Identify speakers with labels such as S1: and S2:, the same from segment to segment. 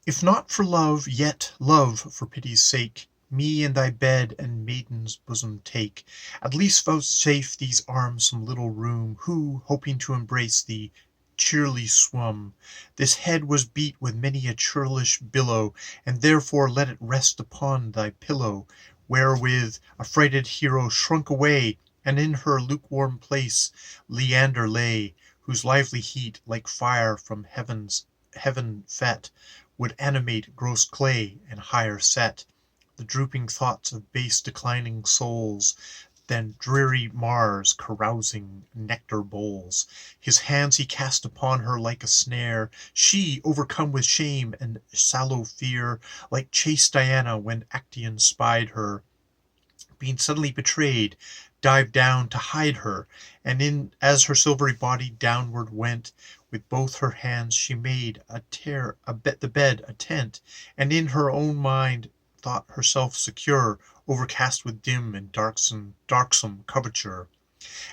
S1: If not for love, yet love, for pity's sake, me in thy bed and maiden's bosom take. At least vouchsafe these arms some little room, who, hoping to embrace thee, cheerly swum. This head was beat with many a churlish billow, and therefore let it rest upon thy pillow. Wherewith affrighted hero shrunk away, and in her lukewarm place Leander lay, whose lively heat, like fire from heaven fet, would animate gross clay and higher set the drooping thoughts of base declining souls, than dreary Mars carousing nectar bowls. His hands he cast upon her like a snare. She, overcome with shame and sallow fear, like chaste Diana when Actaeon spied her, being suddenly betrayed, dived down to hide her, and as her silvery body downward went, with both her hands she made the bed a tent, and in her own mind thought herself secure, overcast with dim and darksome coverture.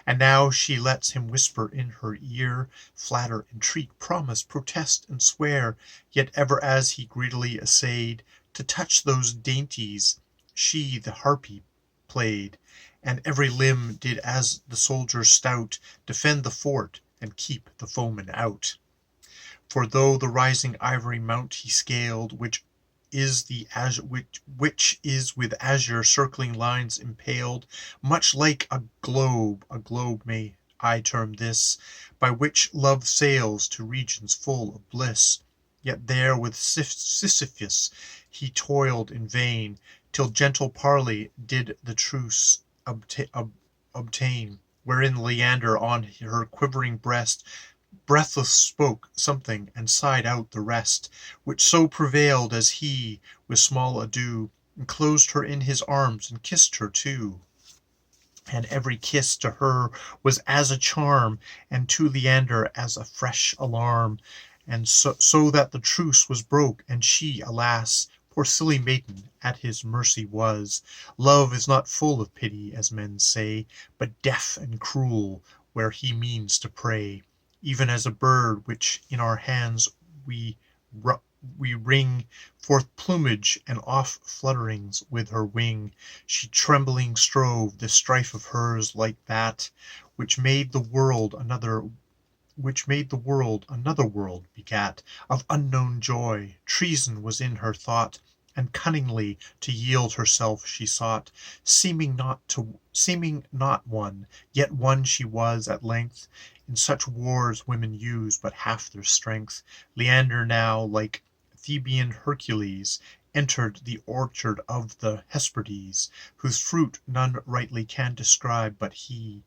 S1: And now she lets him whisper in her ear, flatter, entreat, promise, protest, and swear, yet ever as he greedily essayed to touch those dainties, she the harpy played, and every limb did as the soldier stout defend the fort and keep the foeman out. For though the rising ivory mount he scaled, which is with azure circling lines impaled, much like a globe may I term this, by which love sails to regions full of bliss. Yet there with Sisyphus he toiled in vain, till gentle parley did the truce obtain, wherein Leander on her quivering breast breathless spoke something, and sighed out the rest, which so prevailed as he, with small ado, enclosed her in his arms, and kissed her too. And every kiss to her was as a charm, and to Leander as a fresh alarm, and so that the truce was broke, and she, alas, poor silly maiden, at his mercy was. Love is not full of pity, as men say, but deaf and cruel where he means to prey. Even as a bird which in our hands we wring forth plumage and off flutterings with her wing, she trembling strove this strife of hers like that which made the world another world begat, of unknown joy. Treason was in her thought, and cunningly to yield herself she sought, seeming not one, yet one she was at length. In such wars women use but half their strength. Leander now, like Theban Hercules, entered the orchard of the Hesperides, whose fruit none rightly can describe but he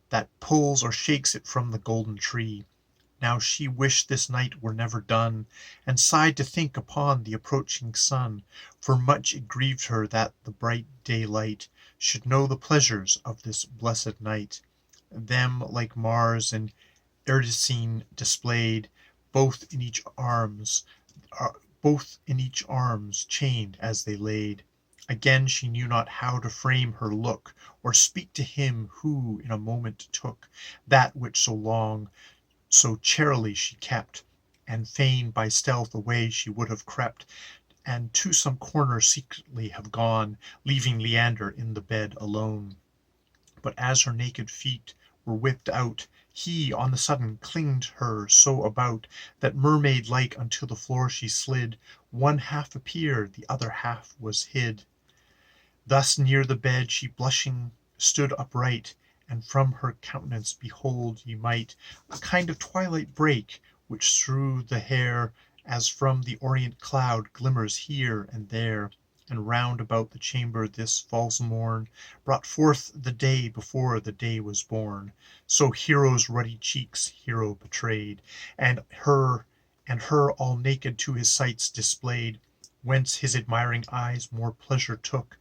S1: that pulls or shakes it from the golden tree. Now she wished this night were never done, and sighed to think upon the approaching sun, for much it grieved her that the bright daylight should know the pleasures of this blessed night. Them like Mars and Erdicene displayed, both in each arms chained as they laid. Again she knew not how to frame her look, or speak to him who in a moment took that which so long, so charily she kept, and fain by stealth away she would have crept, and to some corner secretly have gone, leaving Leander in the bed alone. But as her naked feet were whipped out, he on the sudden clinged her so about, that mermaid like unto the floor she slid, one half appeared, the other half was hid. Thus near the bed she blushing stood upright, and from her countenance behold ye might a kind of twilight break, which through the hair, as from the orient cloud, glimmers here and there. And round about the chamber this false morn brought forth the day before the day was born. So Hero's ruddy cheeks Hero betrayed, and her all naked to his sights displayed, whence his admiring eyes more pleasure took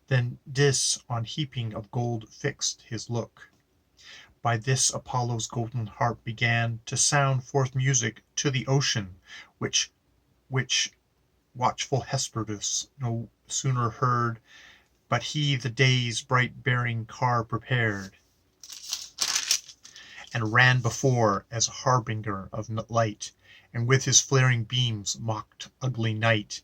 S1: than Dis on heaping of gold fixed his look. By this Apollo's golden harp began to sound forth music to the ocean, which watchful Hesperus no sooner heard, but he the day's bright bearing car prepared, and ran before as a harbinger of light, and with his flaring beams mocked ugly night,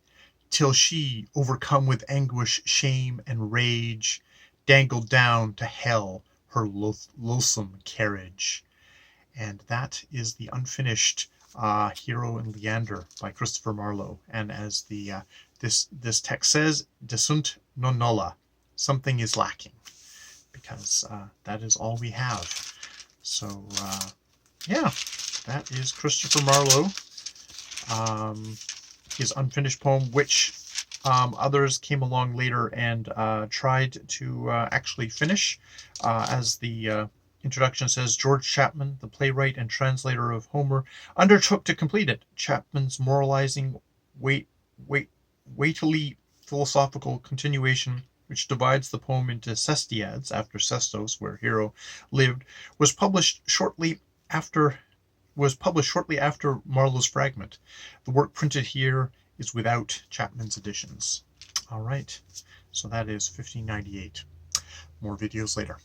S1: till she, overcome with anguish, shame, and rage, dangled down to hell her loathsome carriage. And that is the unfinished Hero and Leander by Christopher Marlowe. And as the this text says, desunt non nulla, something is lacking, because that is all we have. So yeah, that is Christopher Marlowe. His unfinished poem, which others came along later and tried to actually finish. As the introduction says, George Chapman, the playwright and translator of Homer, undertook to complete it. Chapman's moralizing, weightily philosophical continuation, which divides the poem into sestiads after Sestos, where Hero lived, was published shortly after Marlowe's fragment. The work printed here is without Chapman's additions. All right, so that is 1598. More videos later.